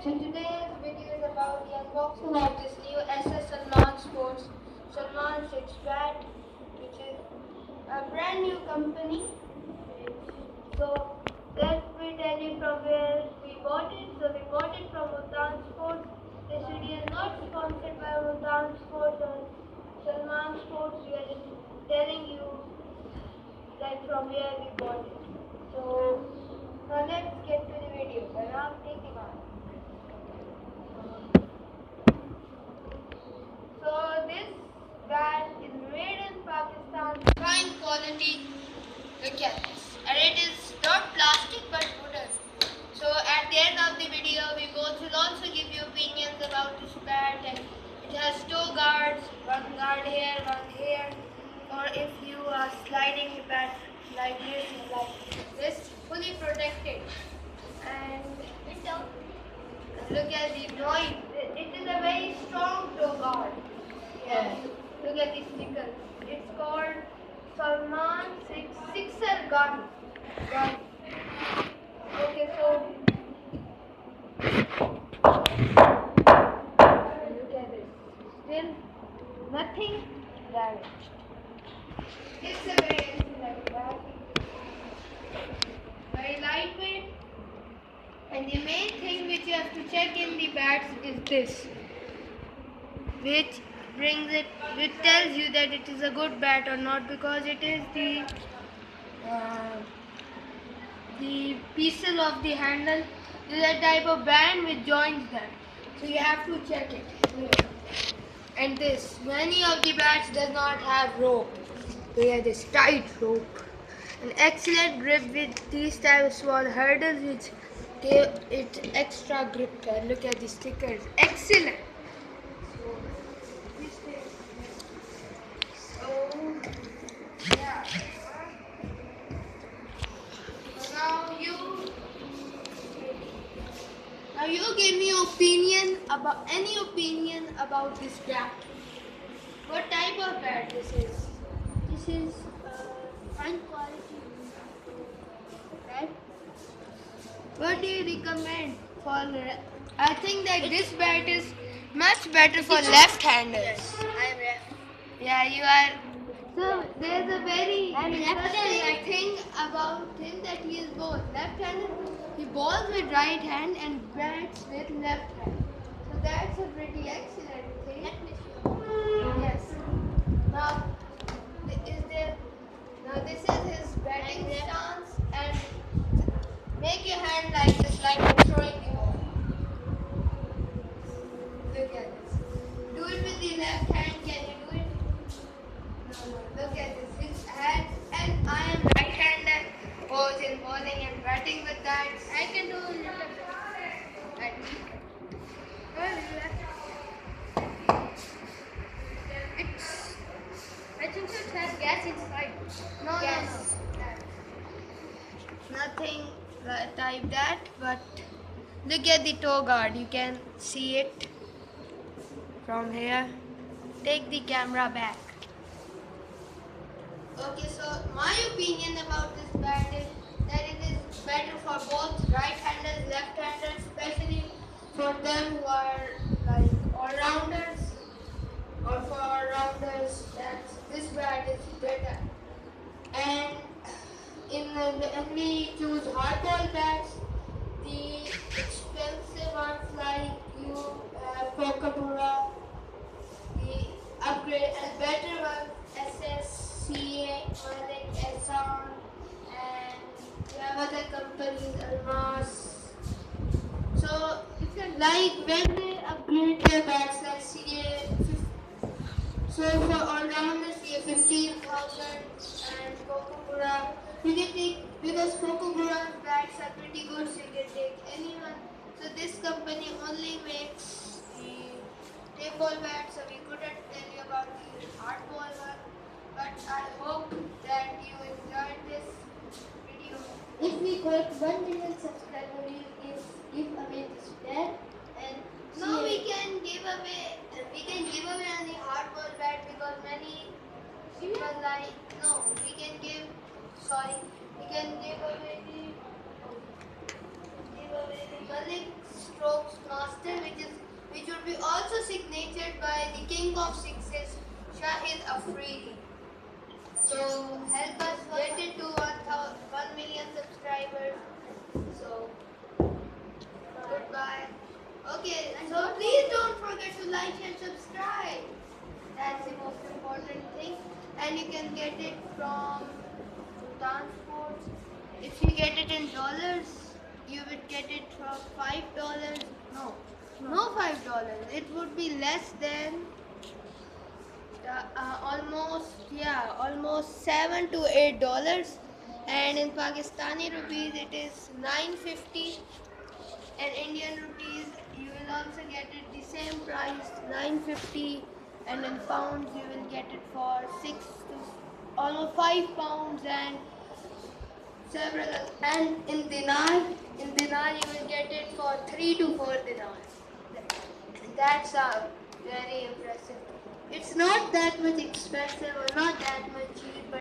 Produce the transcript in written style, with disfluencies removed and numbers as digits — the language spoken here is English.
So today's video is about the unboxing of this new SS Salman Sports Salman 6 bat, which is a brand new company. So let me tell you from where we bought it. So we bought it from Multan Sports. This video is not sponsored by Multan Sports or Salman Sports. We are just telling you that from where we bought it. So now let's get to the video. And I'm taking on. So this bat is made in Pakistan, fine quality. Look at this, and it is not plastic but wooden. So at the end of the video, we both will also give you opinions about this bat, and it has two guards, one guard here, one here. Or if you are sliding the bat like this, fully protected. And look at the noise. It is a very strong toe guard. Yeah. Look at the sticker. It's called Salman Sixer gun. Okay, so look at this. Still nothing damaged. It's a very excellent bag. Very lightweight. And the main thing which you have to check in the bats is this, which tells you that it is a good bat or not, because it is the pieces of the handle. There is a type of band which joins them, so you have to check it. And this, many of the bats does not have rope. They have this tight rope. An excellent grip with these type of small hurdles which give it extra grip. And look at the stickers, excellent. Now you give me any opinion about this bat. What type of bat this is? This is fine quality. Right? What do you recommend for? I think that this bat is much better for left-handers. Yes, I am left. Yeah, you are. So there's a very interesting thing about him, that he is both left-handed. He bowls with right hand and bats with left hand. So that's a pretty excellent thing. Let me show. Yes. Now, this is his batting stance, and make your hand like this, like you're throwing the ball. Look at this. Do it with the left hand. Can you do it? No. Look at this. His hand, and I am right-handed, both in bowling and batting with that. I can do a little bit. I think so it has gas inside. No, Gas. Nothing type that, but look at the toe guard. You can see it from here. Take the camera back. Okay, so my opinion about this bat is that it is better for both right-handers, left-handers, especially for them who are like all-rounders, or for all-rounders. This bat is better. And when we choose hardball bats, the expensive ones like you have Kokapura, the upgrade and better ones, SSCA, Malik, Esan, and we have other companies, Almas. So, like when they upgrade their bats like CA, so for all-rounders, CA 15,000 and Kokapura, you can take, because Kokapura's bats are pretty good, so you can take anyone. So this company only makes the tape ball bat, so we couldn't tell you about the hardball one. But I hope that you enjoyed this video. If we got 1 million subscribers, we will give away this bat. And No, we can give away only hardball bat, because many people like, no, we can give away the Malik strokes master, which would be also signatured by the king of sixes, Shahid Afridi. So help us get it to 1 million subscribers. So goodbye. Okay, so please don't forget to like and subscribe. That's the most important thing. And you can get it from transport. If you get it in dollars, you would get it for $5. No, $5. It would be less than almost $7 to $8. And in Pakistani rupees, it is 950. And Indian rupees, you will also get it the same price, 950. And in pounds, you will get it for 6 to almost £5 and several. And in dinar, you will get it for 3 to 4 dinars. That's very impressive. It's not that much expensive or not that much cheap, but